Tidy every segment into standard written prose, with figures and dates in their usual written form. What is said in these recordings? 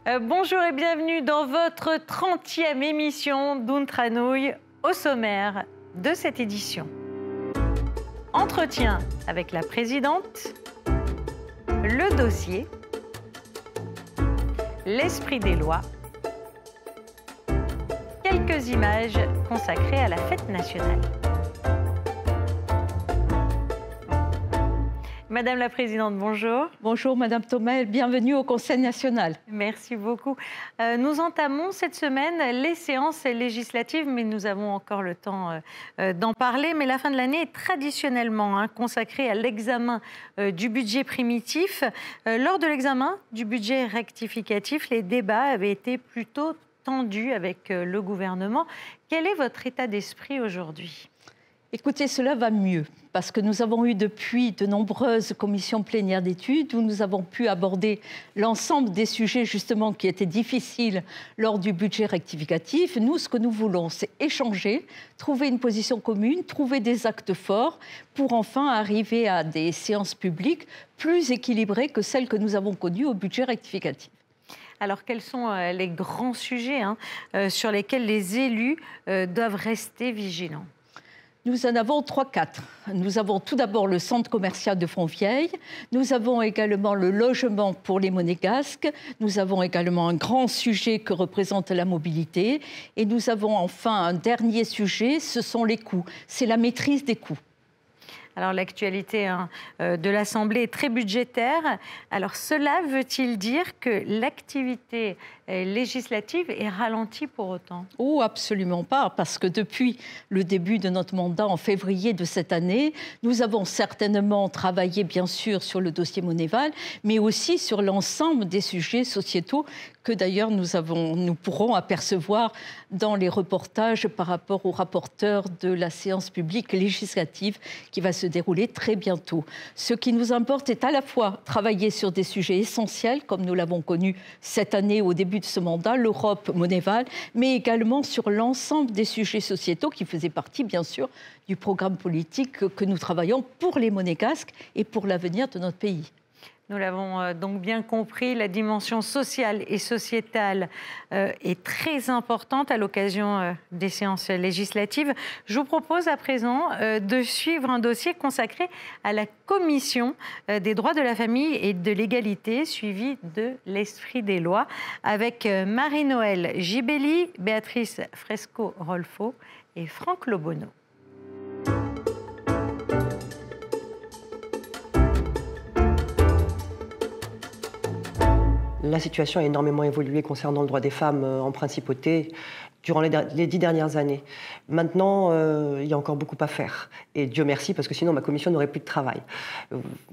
Bonjour et bienvenue dans votre 30e émission d'Ountranouille. Au sommaire de cette édition. Entretien avec la présidente, le dossier, l'esprit des lois, quelques images consacrées à la fête nationale. Madame la Présidente, bonjour. Bonjour Madame Thomas, bienvenue au Conseil national. Merci beaucoup. Nous entamons cette semaine les séances législatives, mais nous avons encore le temps d'en parler. Mais la fin de l'année est traditionnellement consacrée à l'examen du budget primitif. Lors de l'examen du budget rectificatif, les débats avaient été plutôt tendus avec le gouvernement. Quel est votre état d'esprit aujourd'hui ? Écoutez, cela va mieux parce que nous avons eu depuis de nombreuses commissions plénières d'études où nous avons pu aborder l'ensemble des sujets justement qui étaient difficiles lors du budget rectificatif. Nous, ce que nous voulons, c'est échanger, trouver une position commune, trouver des actes forts pour enfin arriver à des séances publiques plus équilibrées que celles que nous avons connues au budget rectificatif. Alors, quels sont les grands sujets sur lesquels les élus doivent rester vigilants ? Nous en avons 3-4. Nous avons tout d'abord le centre commercial de Fontvieille. Nous avons également le logement pour les Monégasques. Nous avons également un grand sujet que représente la mobilité. Et nous avons enfin un dernier sujet, ce sont les coûts. C'est la maîtrise des coûts. Alors l'actualité de l'Assemblée est très budgétaire. Alors cela veut-il dire que l'activité législative est ralentie pour autant ? Oh, absolument pas, parce que depuis le début de notre mandat en février de cette année, nous avons certainement travaillé bien sûr sur le dossier Monéval, mais aussi sur l'ensemble des sujets sociétaux que d'ailleurs nous pourrons apercevoir dans les reportages par rapport au rapporteur de la séance publique législative qui va se dérouler très bientôt. Ce qui nous importe est à la fois travailler sur des sujets essentiels, comme nous l'avons connu cette année au début de ce mandat, l'Europe Monéval, mais également sur l'ensemble des sujets sociétaux qui faisaient partie, bien sûr, du programme politique que nous travaillons pour les Monégasques et pour l'avenir de notre pays. Nous l'avons donc bien compris, la dimension sociale et sociétale est très importante à l'occasion des séances législatives. Je vous propose à présent de suivre un dossier consacré à la Commission des droits de la famille et de l'égalité, suivi de l'esprit des lois, avec Marie-Noëlle Gibelli, Béatrice Fresco-Rolfo et Franck Lobonneau. La situation a énormément évolué concernant le droit des femmes en principauté durant les 10 dernières années. Maintenant, il y a encore beaucoup à faire. Et Dieu merci, parce que sinon ma commission n'aurait plus de travail.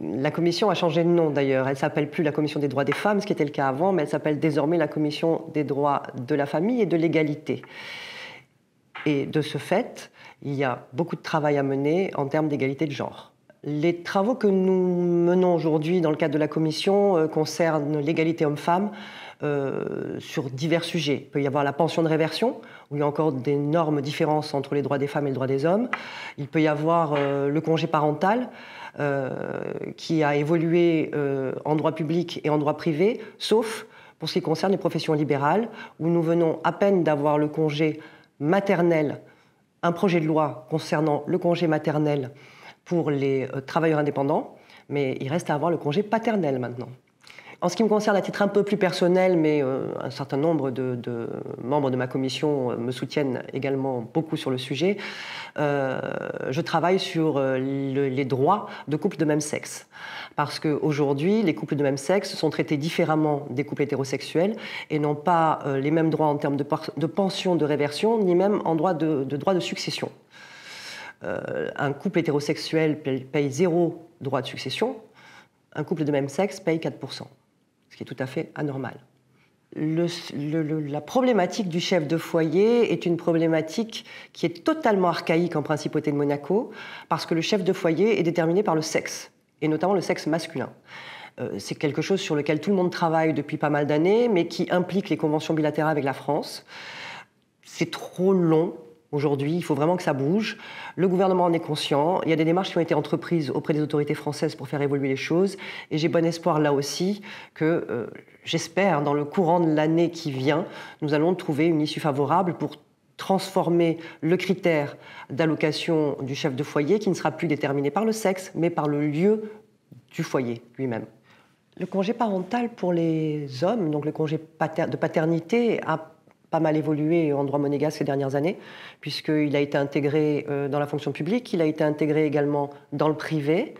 La commission a changé de nom d'ailleurs. Elle ne s'appelle plus la commission des droits des femmes, ce qui était le cas avant, mais elle s'appelle désormais la commission des droits de la famille et de l'égalité. Et de ce fait, il y a beaucoup de travail à mener en termes d'égalité de genre. Les travaux que nous menons aujourd'hui dans le cadre de la commission concernent l'égalité homme-femme sur divers sujets. Il peut y avoir la pension de réversion, où il y a encore d'énormes différences entre les droits des femmes et les droits des hommes. Il peut y avoir le congé parental, qui a évolué en droit public et en droit privé, sauf pour ce qui concerne les professions libérales, où nous venons à peine d'avoir le congé maternel, un projet de loi concernant le congé maternel pour les travailleurs indépendants, mais il reste à avoir le congé paternel maintenant. En ce qui me concerne à titre un peu plus personnel, mais un certain nombre de membres de ma commission me soutiennent également beaucoup sur le sujet, je travaille sur les droits de couples de même sexe. Parce qu'aujourd'hui, les couples de même sexe sont traités différemment des couples hétérosexuels et n'ont pas les mêmes droits en termes de pension de réversion, ni même en droit de succession. Un couple hétérosexuel paye 0 droit de succession, un couple de même sexe paye 4%, ce qui est tout à fait anormal. La problématique du chef de foyer est une problématique qui est totalement archaïque en principauté de Monaco, parce que le chef de foyer est déterminé par le sexe, et notamment le sexe masculin. C'est quelque chose sur lequel tout le monde travaille depuis pas mal d'années, mais qui implique les conventions bilatérales avec la France. C'est trop long Aujourd'hui, il faut vraiment que ça bouge. Le gouvernement en est conscient. Il y a des démarches qui ont été entreprises auprès des autorités françaises pour faire évoluer les choses. Et j'ai bon espoir là aussi que, j'espère, dans le courant de l'année qui vient, nous allons trouver une issue favorable pour transformer le critère d'allocation du chef de foyer, qui ne sera plus déterminé par le sexe, mais par le lieu du foyer lui-même. Le congé parental pour les hommes, donc le congé de paternité, a pas mal évolué en droit monégasque ces dernières années, puisqu'il a été intégré dans la fonction publique, il a été intégré également dans le privé,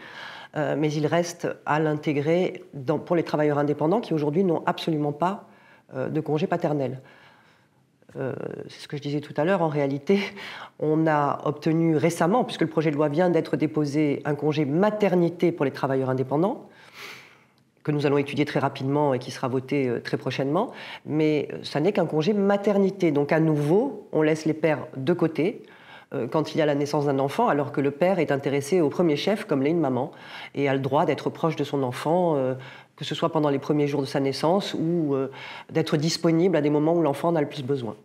mais il reste à l'intégrer pour les travailleurs indépendants qui aujourd'hui n'ont absolument pas de congé paternel. C'est ce que je disais tout à l'heure, en réalité, on a obtenu récemment, puisque le projet de loi vient d'être déposé, un congé maternité pour les travailleurs indépendants, que nous allons étudier très rapidement et qui sera voté très prochainement, mais ça n'est qu'un congé maternité. Donc à nouveau, on laisse les pères de côté quand il y a la naissance d'un enfant, alors que le père est intéressé au premier chef, comme l'est une maman, et a le droit d'être proche de son enfant, que ce soit pendant les premiers jours de sa naissance ou d'être disponible à des moments où l'enfant en a le plus besoin.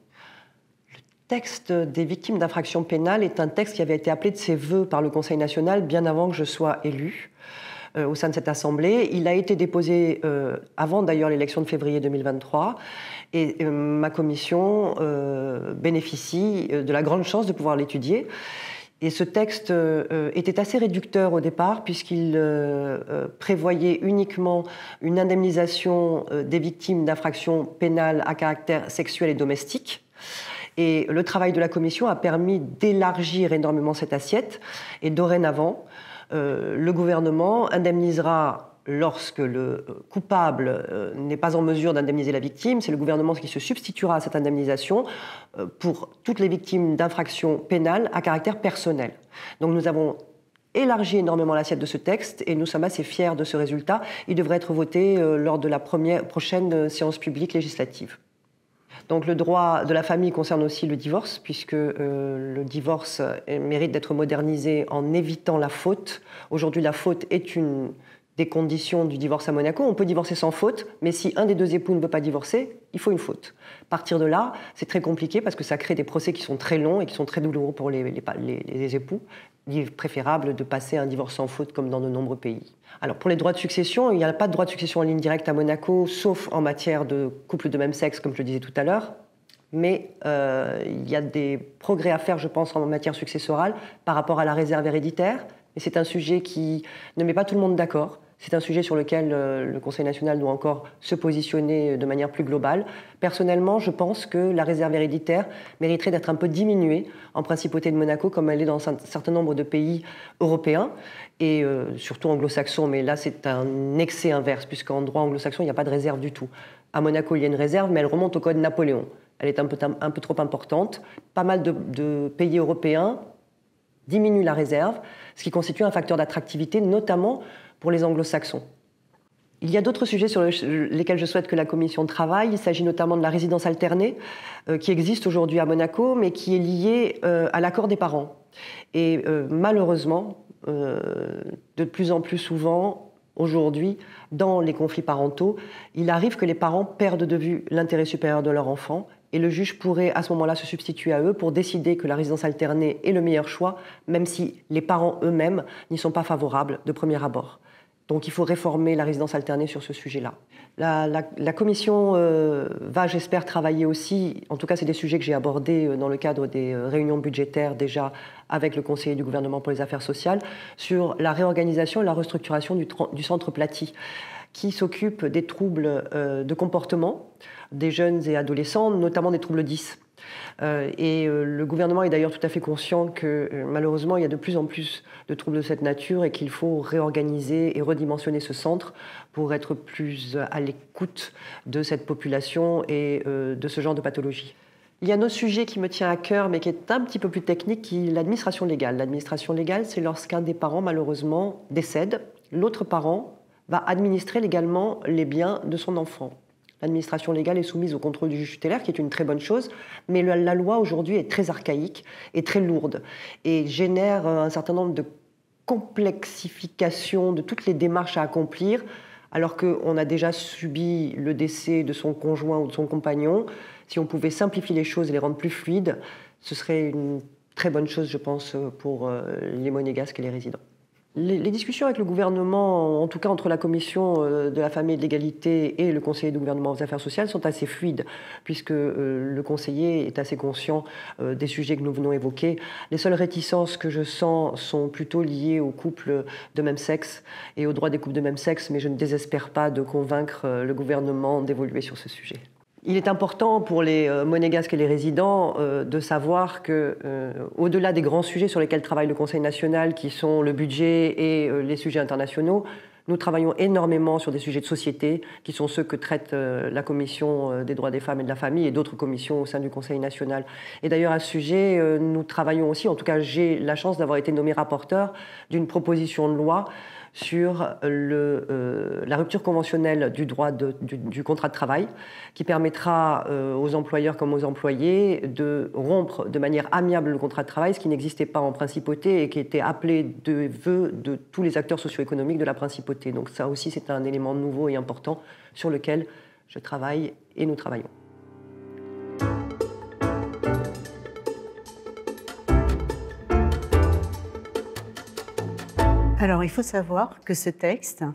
Le texte des victimes d'infractions pénales est un texte qui avait été appelé de ses vœux par le Conseil national bien avant que je sois élue. Au sein de cette Assemblée. Il a été déposé avant d'ailleurs l'élection de février 2023 et ma commission bénéficie de la grande chance de pouvoir l'étudier. Et ce texte était assez réducteur au départ puisqu'il prévoyait uniquement une indemnisation des victimes d'infractions pénales à caractère sexuel et domestique. Et le travail de la commission a permis d'élargir énormément cette assiette et dorénavant, le gouvernement indemnisera lorsque le coupable n'est pas en mesure d'indemniser la victime. C'est le gouvernement qui se substituera à cette indemnisation pour toutes les victimes d'infractions pénales à caractère personnel. Donc nous avons élargi énormément l'assiette de ce texte et nous sommes assez fiers de ce résultat. Il devrait être voté lors de la prochaine séance publique législative. Donc le droit de la famille concerne aussi le divorce, puisque le divorce mérite d'être modernisé en évitant la faute. Aujourd'hui, la faute est une des conditions du divorce à Monaco. On peut divorcer sans faute, mais si un des deux époux ne veut pas divorcer, il faut une faute. À partir de là, c'est très compliqué parce que ça crée des procès qui sont très longs et qui sont très douloureux pour les époux. Il est préférable de passer un divorce sans faute comme dans de nombreux pays. Alors pour les droits de succession, il n'y a pas de droit de succession en ligne directe à Monaco, sauf en matière de couple de même sexe, comme je le disais tout à l'heure. Mais il y a des progrès à faire, je pense, en matière successorale par rapport à la réserve héréditaire. Et c'est un sujet qui ne met pas tout le monde d'accord. C'est un sujet sur lequel le Conseil national doit encore se positionner de manière plus globale. Personnellement, je pense que la réserve héréditaire mériterait d'être un peu diminuée en principauté de Monaco, comme elle est dans un certain nombre de pays européens, et surtout anglo-saxons. Mais là, c'est un excès inverse, puisqu'en droit anglo-saxon, il n'y a pas de réserve du tout. À Monaco, il y a une réserve, mais elle remonte au Code Napoléon. Elle est un peu trop importante. Pas mal de pays européens diminuent la réserve, ce qui constitue un facteur d'attractivité, notamment pour les anglo-saxons. Il y a d'autres sujets sur lesquels je souhaite que la Commission travaille. Il s'agit notamment de la résidence alternée, qui existe aujourd'hui à Monaco, mais qui est liée à l'accord des parents. Et malheureusement, de plus en plus souvent, aujourd'hui, dans les conflits parentaux, il arrive que les parents perdent de vue l'intérêt supérieur de leur enfant, et le juge pourrait à ce moment-là se substituer à eux pour décider que la résidence alternée est le meilleur choix, même si les parents eux-mêmes n'y sont pas favorables de premier abord. Donc il faut réformer la résidence alternée sur ce sujet-là. La Commission va, j'espère, travailler aussi, en tout cas c'est des sujets que j'ai abordés dans le cadre des réunions budgétaires déjà avec le conseiller du gouvernement pour les affaires sociales, sur la réorganisation et la restructuration du centre Platy, qui s'occupe des troubles de comportement des jeunes et adolescents, notamment des troubles 10. Le gouvernement est d'ailleurs tout à fait conscient que malheureusement il y a de plus en plus de troubles de cette nature et qu'il faut réorganiser et redimensionner ce centre pour être plus à l'écoute de cette population et de ce genre de pathologie. Il y a un autre sujet qui me tient à cœur mais qui est un petit peu plus technique, qui est l'administration légale. L'administration légale, c'est lorsqu'un des parents malheureusement décède, l'autre parent va administrer légalement les biens de son enfant. L'administration légale est soumise au contrôle du juge tutélaire, qui est une très bonne chose, mais la loi aujourd'hui est très archaïque et très lourde et génère un certain nombre de complexifications de toutes les démarches à accomplir, alors qu'on a déjà subi le décès de son conjoint ou de son compagnon. Si on pouvait simplifier les choses et les rendre plus fluides, ce serait une très bonne chose, je pense, pour les monégasques et les résidents. Les discussions avec le gouvernement, en tout cas entre la commission de la famille et de l'égalité et le conseiller du gouvernement aux affaires sociales, sont assez fluides, puisque le conseiller est assez conscient des sujets que nous venons évoquer. Les seules réticences que je sens sont plutôt liées aux couples de même sexe et aux droits des couples de même sexe, mais je ne désespère pas de convaincre le gouvernement d'évoluer sur ce sujet. Il est important pour les monégasques et les résidents de savoir que, au-delà des grands sujets sur lesquels travaille le Conseil national, qui sont le budget et les sujets internationaux, nous travaillons énormément sur des sujets de société, qui sont ceux que traite la Commission des droits des femmes et de la famille et d'autres commissions au sein du Conseil national. Et d'ailleurs, à ce sujet, nous travaillons aussi, en tout cas j'ai la chance d'avoir été nommé rapporteur d'une proposition de loi sur la rupture conventionnelle du droit du contrat de travail, qui permettra aux employeurs comme aux employés de rompre de manière amiable le contrat de travail, ce qui n'existait pas en principauté et qui était appelé de vœux de tous les acteurs socio-économiques de la principauté. Donc ça aussi, c'est un élément nouveau et important sur lequel je travaille et nous travaillons. Alors, il faut savoir que ce texte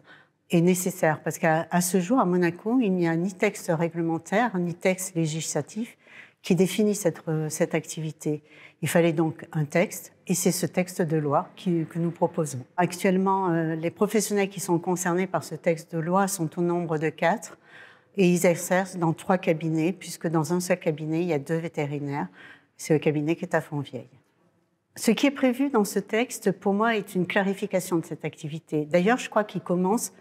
est nécessaire parce qu'à ce jour, à Monaco, il n'y a ni texte réglementaire, ni texte législatif qui définit cette activité. Il fallait donc un texte, et c'est ce texte de loi que nous proposons. Actuellement, les professionnels qui sont concernés par ce texte de loi sont au nombre de 4, et ils exercent dans 3 cabinets, puisque dans un seul cabinet, il y a 2 vétérinaires. C'est le cabinet qui est à Fontvieille. Ce qui est prévu dans ce texte, pour moi, est une clarification de cette activité. D'ailleurs, je crois qu'il commence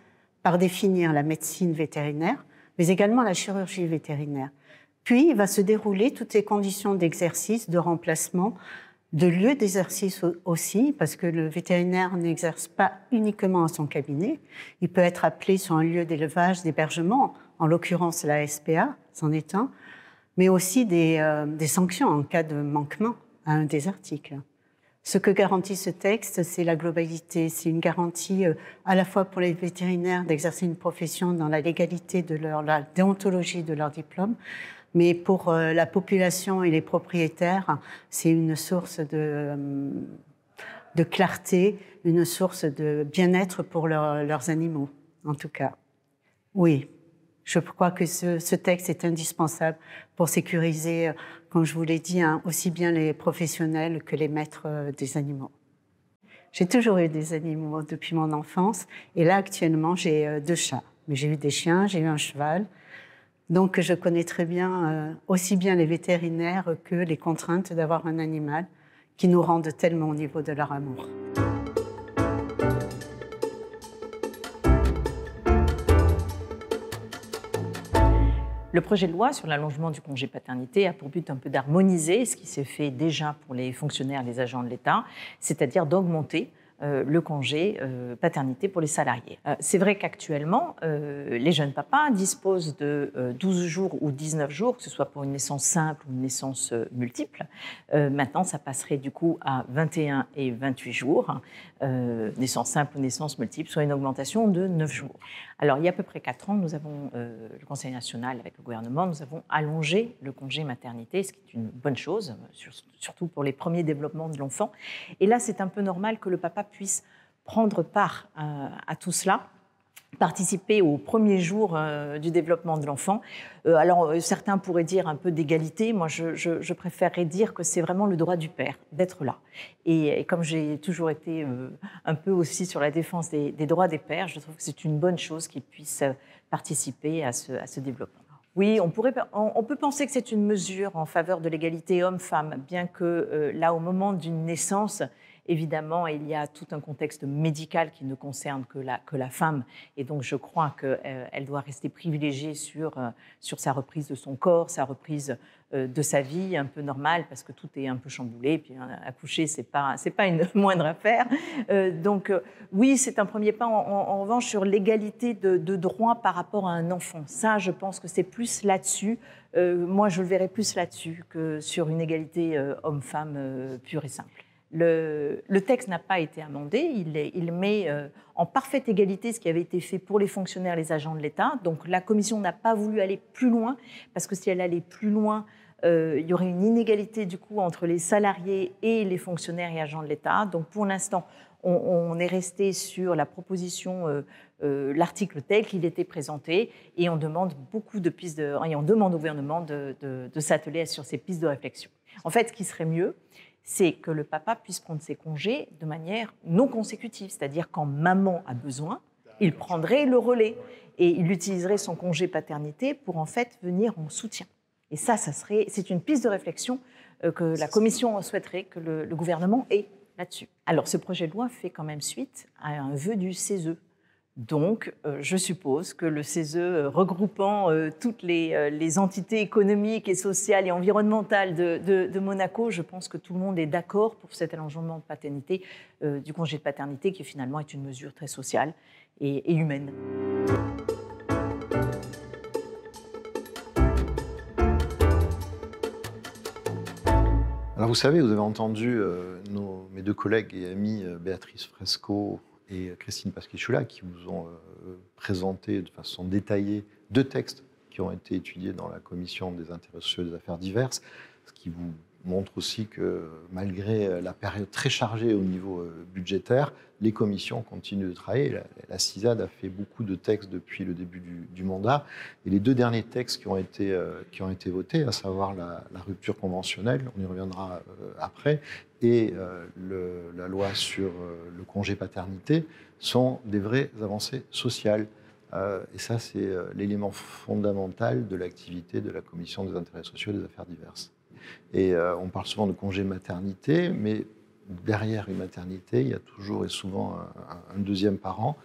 par définir la médecine vétérinaire, mais également la chirurgie vétérinaire. Puis, il va se dérouler toutes les conditions d'exercice, de remplacement, de lieu d'exercice aussi, parce que le vétérinaire n'exerce pas uniquement à son cabinet. Il peut être appelé sur un lieu d'élevage, d'hébergement, en l'occurrence la SPA, c'en est un, mais aussi des sanctions en cas de manquement à un des articles. Ce que garantit ce texte, c'est la globalité. C'est une garantie à la fois pour les vétérinaires d'exercer une profession dans la légalité de la déontologie de leur diplôme, mais pour la population et les propriétaires, c'est une source de clarté, une source de bien-être pour leurs animaux, en tout cas. Oui, je crois que ce texte est indispensable pour sécuriser, comme je vous l'ai dit, aussi bien les professionnels que les maîtres des animaux. J'ai toujours eu des animaux depuis mon enfance, et là, actuellement, j'ai 2 chats. Mais j'ai eu des chiens, j'ai eu un cheval. Donc, je connais très bien aussi bien les vétérinaires que les contraintes d'avoir un animal qui nous rendent tellement au niveau de leur amour. Le projet de loi sur l'allongement du congé paternité a pour but un peu d'harmoniser ce qui s'est fait déjà pour les fonctionnaires, les agents de l'État, c'est-à-dire d'augmenter le congé paternité pour les salariés. C'est vrai qu'actuellement, les jeunes papas disposent de 12 jours ou 19 jours, que ce soit pour une naissance simple ou une naissance multiple. Maintenant, ça passerait du coup à 21 et 28 jours, naissance simple ou naissance multiple, soit une augmentation de 9 jours. Alors, il y a à peu près 4 ans, nous avons, le Conseil national avec le gouvernement, nous avons allongé le congé maternité, ce qui est une bonne chose, surtout pour les premiers développements de l'enfant. Et là, c'est un peu normal que le papa puisse prendre part à tout cela, participer aux premiers jours du développement de l'enfant. Alors, certains pourraient dire un peu d'égalité. Moi, je préférerais dire que c'est vraiment le droit du père d'être là. Et comme j'ai toujours été un peu aussi sur la défense des droits des pères, je trouve que c'est une bonne chose qu'ils puissent participer à ce développement. Oui, on peut penser que c'est une mesure en faveur de l'égalité homme-femme, bien que là, au moment d'une naissance, évidemment, il y a tout un contexte médical qui ne concerne que la femme. Et donc, je crois qu'elle doit rester privilégiée sur sa reprise de son corps, sa reprise de sa vie, un peu normale, parce que tout est un peu chamboulé. Et puis, accoucher, c'est pas une moindre affaire. Donc, oui, c'est un premier pas. En revanche, sur l'égalité de droits par rapport à un enfant, ça, je pense que c'est plus là-dessus. Moi, je le verrais plus là-dessus que sur une égalité homme-femme pure et simple. Le texte n'a pas été amendé, il met en parfaite égalité ce qui avait été fait pour les fonctionnaires et les agents de l'État. Donc la Commission n'a pas voulu aller plus loin, parce que si elle allait plus loin, il y aurait une inégalité du coup entre les salariés et les fonctionnaires et agents de l'État. Donc pour l'instant, on est resté sur la proposition, l'article tel qu'il était présenté, et on demande et on demande au gouvernement de s'atteler sur ces pistes de réflexion. En fait, ce qui serait mieux, c'est que le papa puisse prendre ses congés de manière non consécutive, c'est-à-dire quand maman a besoin, il prendrait le relais et il utiliserait son congé paternité pour en fait venir en soutien. Et c'est une piste de réflexion que la Commission souhaiterait que le gouvernement ait là-dessus. Alors, ce projet de loi fait quand même suite à un vœu du CESE. Donc, je suppose que le CESE, regroupant toutes les entités économiques et sociales et environnementales de Monaco, je pense que tout le monde est d'accord pour cet allongement de paternité, du congé de paternité, qui finalement est une mesure très sociale et humaine. Alors vous savez, vous avez entendu mes deux collègues et amis Béatrice Fresco et Christine Pasquichula qui vous ont présenté de façon détaillée 2 textes qui ont été étudiés dans la Commission des intérêts sociaux et des affaires diverses, ce qui vous montre aussi que malgré la période très chargée au niveau budgétaire, les commissions continuent de travailler. La CISAD a fait beaucoup de textes depuis le début du mandat, et les 2 derniers textes qui ont été votés, à savoir la rupture conventionnelle, on y reviendra après, et la loi sur le congé paternité, sont des vraies avancées sociales. Et ça, c'est l'élément fondamental de l'activité de la Commission des intérêts sociaux et des affaires diverses. Et on parle souvent de congé maternité, mais derrière une maternité, il y a toujours et souvent un deuxième parent.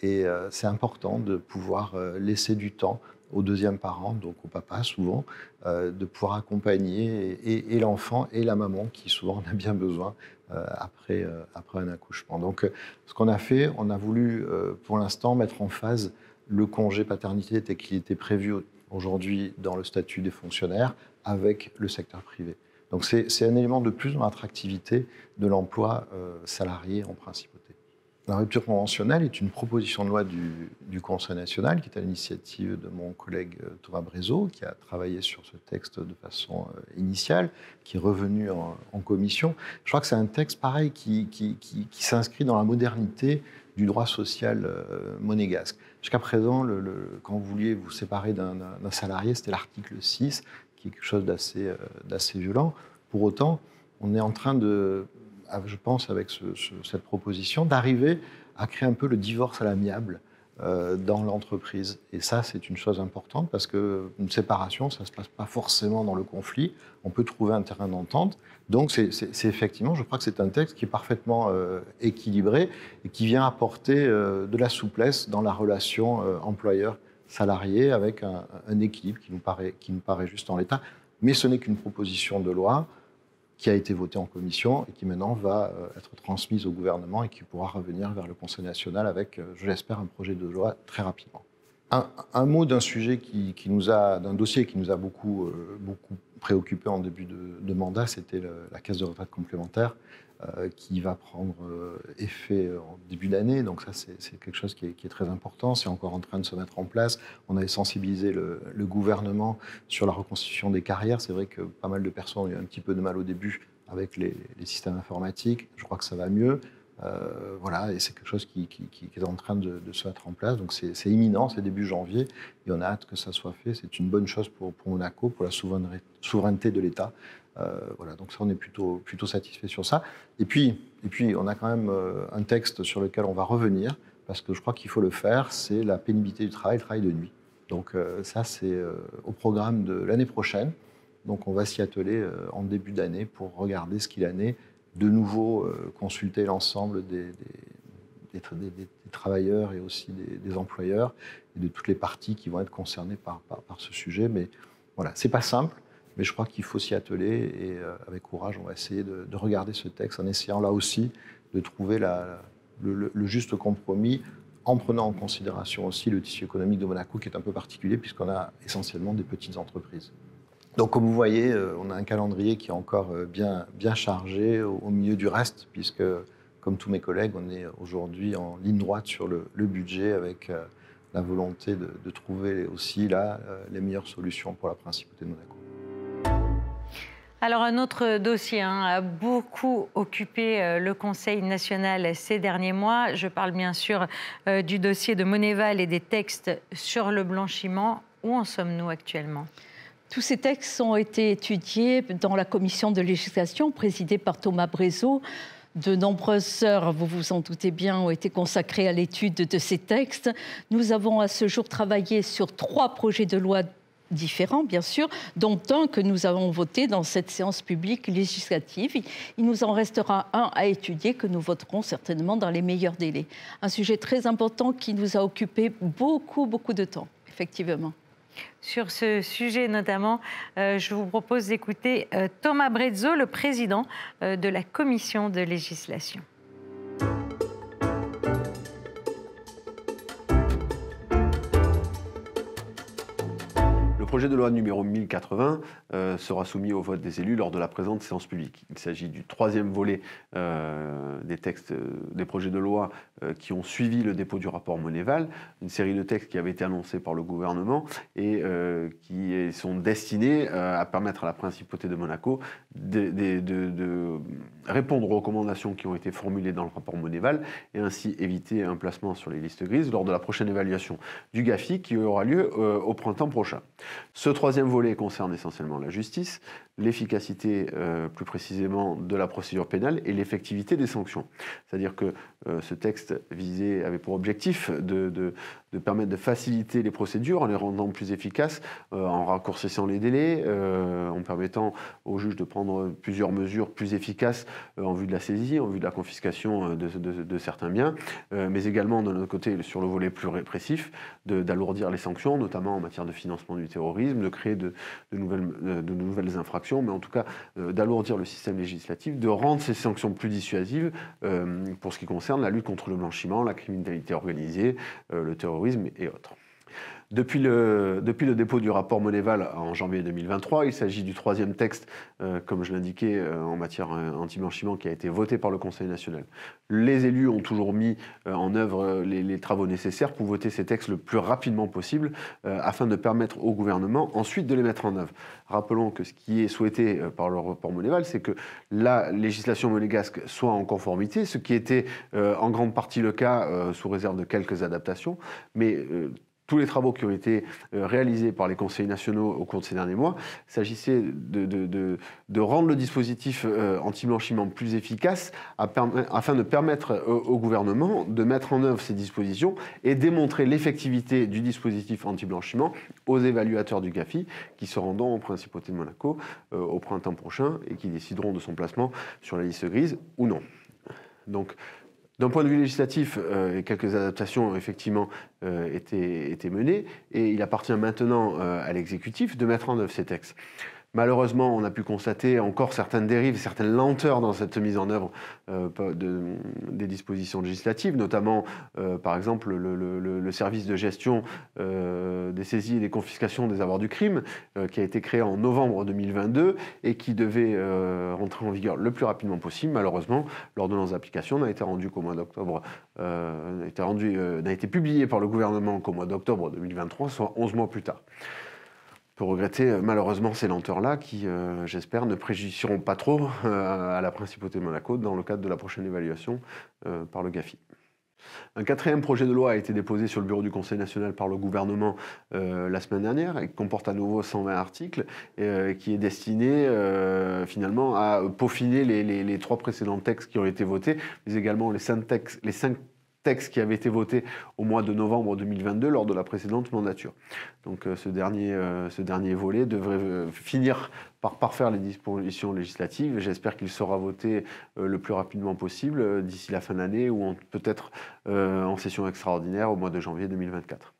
Et c'est important de pouvoir laisser du temps au deuxième parent, donc au papa souvent, de pouvoir accompagner et l'enfant et la maman, qui souvent en a bien besoin après un accouchement. Donc ce qu'on a fait, on a voulu pour l'instant mettre en phase le congé paternité tel qu'il était prévu aujourd'hui dans le statut des fonctionnaires avec le secteur privé. Donc c'est un élément de plus dans l'attractivité de l'emploi salarié en principauté. La rupture conventionnelle est une proposition de loi du Conseil national qui est à l'initiative de mon collègue Thomas Brézot, qui a travaillé sur ce texte de façon initiale, qui est revenu en commission. Je crois que c'est un texte pareil qui s'inscrit dans la modernité du droit social monégasque. Jusqu'à présent, quand vous vouliez vous séparer d'un salarié, c'était l'article 6, qui est quelque chose d'assez violent. Pour autant, on est en train de, je pense, avec cette proposition, d'arriver à créer un peu le divorce à l'amiable dans l'entreprise. Et ça, c'est une chose importante, parce qu'une séparation, ça ne se passe pas forcément dans le conflit. On peut trouver un terrain d'entente. Donc, c'est effectivement, je crois que c'est un texte qui est parfaitement équilibré et qui vient apporter de la souplesse dans la relation employeur-salarié, avec un équilibre qui nous paraît juste en l'état. Mais ce n'est qu'une proposition de loi qui a été votée en commission et qui maintenant va être transmise au gouvernement et qui pourra revenir vers le Conseil national avec, je l'espère, un projet de loi très rapidement. Un mot d'un sujet d'un dossier qui nous a beaucoup préoccupé en début de mandat, c'était la caisse de retraite complémentaire qui va prendre effet en début d'année. Donc ça, c'est quelque chose qui est très important. C'est encore en train de se mettre en place. On avait sensibilisé le gouvernement sur la reconstitution des carrières. C'est vrai que pas mal de personnes ont eu un petit peu de mal au début avec les systèmes informatiques. Je crois que ça va mieux. Voilà, et c'est quelque chose qui est en train de se mettre en place. Donc c'est imminent, c'est début janvier, et on a hâte que ça soit fait. C'est une bonne chose pour Monaco, pour la souveraineté de l'État. Voilà, donc ça, on est plutôt satisfait sur ça. Et puis, on a quand même un texte sur lequel on va revenir, parce que je crois qu'il faut le faire, c'est la pénibilité du travail, le travail de nuit. Donc ça, c'est au programme de l'année prochaine. Donc on va s'y atteler en début d'année pour regarder ce qu'il en est, de nouveau consulter l'ensemble des travailleurs et aussi des employeurs et de toutes les parties qui vont être concernées par ce sujet. Mais voilà, c'est pas simple, mais je crois qu'il faut s'y atteler et avec courage, on va essayer de regarder ce texte en essayant là aussi de trouver le juste compromis en prenant en considération aussi le tissu économique de Monaco qui est un peu particulier puisqu'on a essentiellement des petites entreprises. Donc, comme vous voyez, on a un calendrier qui est encore bien chargé au milieu du reste, puisque, comme tous mes collègues, on est aujourd'hui en ligne droite sur le budget avec la volonté de trouver aussi là les meilleures solutions pour la Principauté de Monaco. Alors, un autre dossier a beaucoup occupé le Conseil national ces derniers mois. Je parle bien sûr du dossier de Monéval et des textes sur le blanchiment. Où en sommes-nous actuellement ? Tous ces textes ont été étudiés dans la commission de législation présidée par Thomas Brézot. De nombreuses heures, vous vous en doutez bien, ont été consacrées à l'étude de ces textes. Nous avons à ce jour travaillé sur 3 projets de loi différents, bien sûr, dont un que nous avons voté dans cette séance publique législative. Il nous en restera un à étudier que nous voterons certainement dans les meilleurs délais. Un sujet très important qui nous a occupé beaucoup de temps, effectivement. Sur ce sujet notamment, je vous propose d'écouter Thomas Brézot, le président de la commission de législation. Le projet de loi numéro 1080 sera soumis au vote des élus lors de la présente séance publique. Il s'agit du 3e volet des textes, des projets de loi qui ont suivi le dépôt du rapport Monéval, une série de textes qui avaient été annoncés par le gouvernement et qui sont destinés à permettre à la Principauté de Monaco de répondre aux recommandations qui ont été formulées dans le rapport Monéval et ainsi éviter un placement sur les listes grises lors de la prochaine évaluation du GAFI qui aura lieu au printemps prochain. Ce 3e volet concerne essentiellement la justice, l'efficacité plus précisément de la procédure pénale et l'effectivité des sanctions. C'est-à-dire que ce texte avait pour objectif de permettre de faciliter les procédures en les rendant plus efficaces, en raccourcissant les délais, en permettant aux juges de prendre plusieurs mesures plus efficaces en vue de la saisie, en vue de la confiscation de certains biens, mais également de notre côté sur le volet plus répressif, d'alourdir les sanctions, notamment en matière de financement du terrorisme, de créer de nouvelles infractions, mais en tout cas d'alourdir le système législatif, de rendre ces sanctions plus dissuasives pour ce qui concerne la lutte contre le blanchiment, la criminalité organisée, le terrorisme et autres. Depuis le dépôt du rapport Monéval en janvier 2023, il s'agit du 3e texte, comme je l'indiquais, en matière anti-blanchiment qui a été voté par le Conseil national. Les élus ont toujours mis en œuvre les travaux nécessaires pour voter ces textes le plus rapidement possible afin de permettre au gouvernement ensuite de les mettre en œuvre. Rappelons que ce qui est souhaité par le rapport Monéval, c'est que la législation monégasque soit en conformité, ce qui était en grande partie le cas sous réserve de quelques adaptations, mais tous les travaux qui ont été réalisés par les conseils nationaux au cours de ces derniers mois s'agissait de rendre le dispositif anti-blanchiment plus efficace afin de permettre au gouvernement de mettre en œuvre ces dispositions et démontrer l'effectivité du dispositif anti-blanchiment aux évaluateurs du GAFI qui se rendront en Principauté de Monaco au printemps prochain et qui décideront de son placement sur la liste grise ou non. Donc, d'un point de vue législatif, quelques adaptations effectivement étaient menées et il appartient maintenant à l'exécutif de mettre en œuvre ces textes. Malheureusement, on a pu constater encore certaines dérives, certaines lenteurs dans cette mise en œuvre des dispositions législatives, notamment, par exemple, le service de gestion des saisies et des confiscations des avoirs du crime, qui a été créé en novembre 2022 et qui devait rentrer en vigueur le plus rapidement possible. Malheureusement, l'ordonnance d'application n'a été rendue qu'au mois d'octobre, n'a été publiée par le gouvernement qu'au mois d'octobre 2023, soit 11 mois plus tard. On peut regretter malheureusement ces lenteurs-là qui, j'espère, ne préjudicieront pas trop à la Principauté de Monaco dans le cadre de la prochaine évaluation par le GAFI. Un 4e projet de loi a été déposé sur le bureau du Conseil national par le gouvernement la semaine dernière et qui comporte à nouveau 120 articles qui est destiné finalement à peaufiner les 3 précédents textes qui ont été votés, mais également les 5 textes qui avaient été votés au mois de novembre 2022 lors de la précédente mandature. Donc ce dernier volet devrait finir par parfaire les dispositions législatives. J'espère qu'il sera voté le plus rapidement possible d'ici la fin de l'année ou peut-être en session extraordinaire au mois de janvier 2024.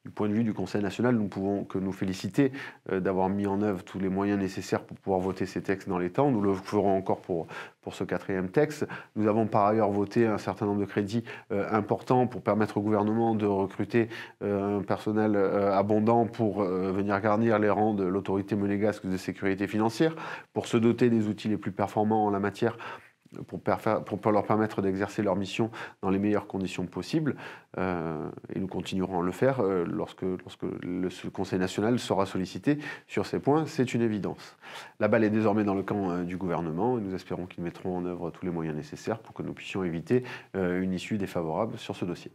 Du point de vue du Conseil national, nous ne pouvons que nous féliciter d'avoir mis en œuvre tous les moyens nécessaires pour pouvoir voter ces textes dans les temps. Nous le ferons encore pour ce 4e texte. Nous avons par ailleurs voté un certain nombre de crédits importants pour permettre au gouvernement de recruter un personnel abondant pour venir garnir les rangs de l'autorité monégasque de sécurité financière, pour se doter des outils les plus performants en la matière, pour leur permettre d'exercer leur mission dans les meilleures conditions possibles. Et nous continuerons à le faire lorsque le Conseil national sera sollicité sur ces points, c'est une évidence. La balle est désormais dans le camp du gouvernement et nous espérons qu'ils mettront en œuvre tous les moyens nécessaires pour que nous puissions éviter une issue défavorable sur ce dossier.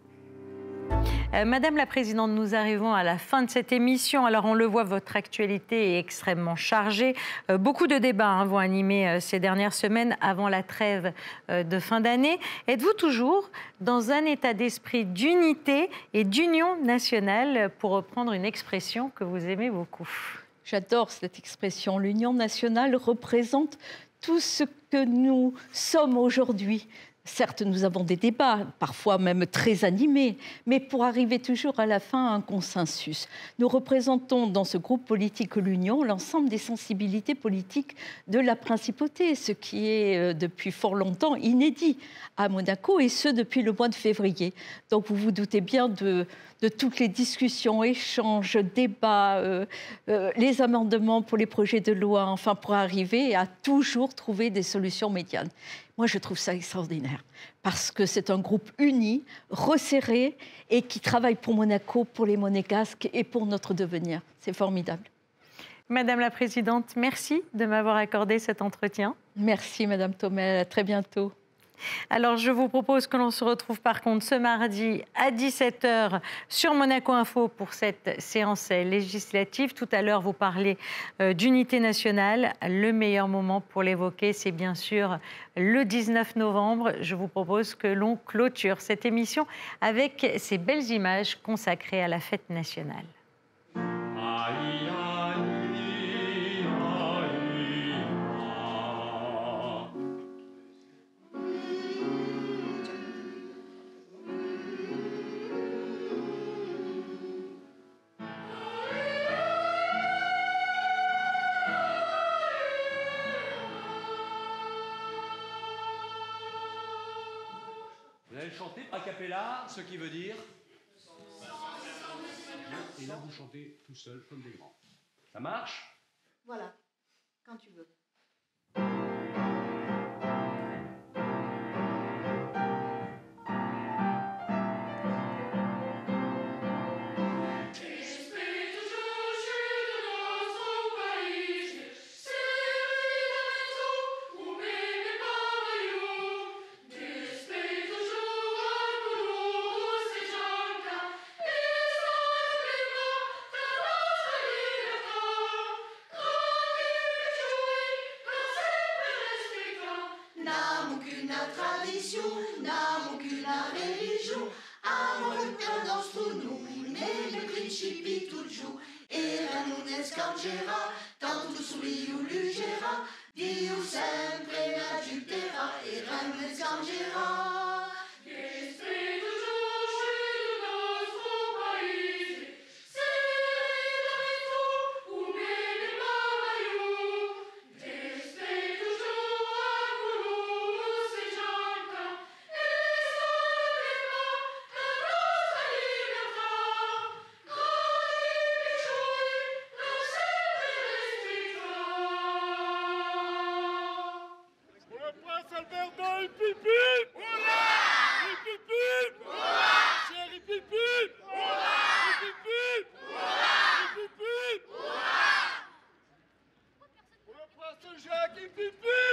Madame la Présidente, nous arrivons à la fin de cette émission. Alors on le voit, votre actualité est extrêmement chargée. Beaucoup de débats vont animer ces dernières semaines avant la trêve de fin d'année. Êtes-vous toujours dans un état d'esprit d'unité et d'union nationale, pour reprendre une expression que vous aimez beaucoup? J'adore cette expression. L'Union nationale représente tout ce que nous sommes aujourd'hui. Certes, nous avons des débats, parfois même très animés, mais pour arriver toujours à la fin à un consensus. Nous représentons dans ce groupe politique l'Union l'ensemble des sensibilités politiques de la principauté, ce qui est depuis fort longtemps inédit à Monaco, et ce depuis le mois de février. Donc vous vous doutez bien de toutes les discussions, échanges, débats, les amendements pour les projets de loi, enfin pour arriver à toujours trouver des solutions médianes. Moi, je trouve ça extraordinaire parce que c'est un groupe uni, resserré et qui travaille pour Monaco, pour les Monégasques et pour notre devenir. C'est formidable. Madame la Présidente, merci de m'avoir accordé cet entretien. Merci, Madame Thomel. À très bientôt. Alors, je vous propose que l'on se retrouve par contre ce mardi à 17 h sur Monaco Info pour cette séance législative. Tout à l'heure, vous parlez d'unité nationale. Le meilleur moment pour l'évoquer, c'est bien sûr le 19 novembre. Je vous propose que l'on clôture cette émission avec ces belles images consacrées à la fête nationale. Vous allez chanter a cappella, ce qui veut dire... Et là, vous chantez tout seul, comme des grands. Ça marche? Voilà, quand tu veux. Tanto sorriu ligeira, Dio sempre l'aggiuterà e Remme scangerà. Che spirito giusto del nostro paese, se tu un bene maiu, che spirito giusto a coloro se gianta, e salverà la nostra libertà. Jacques et Pipi!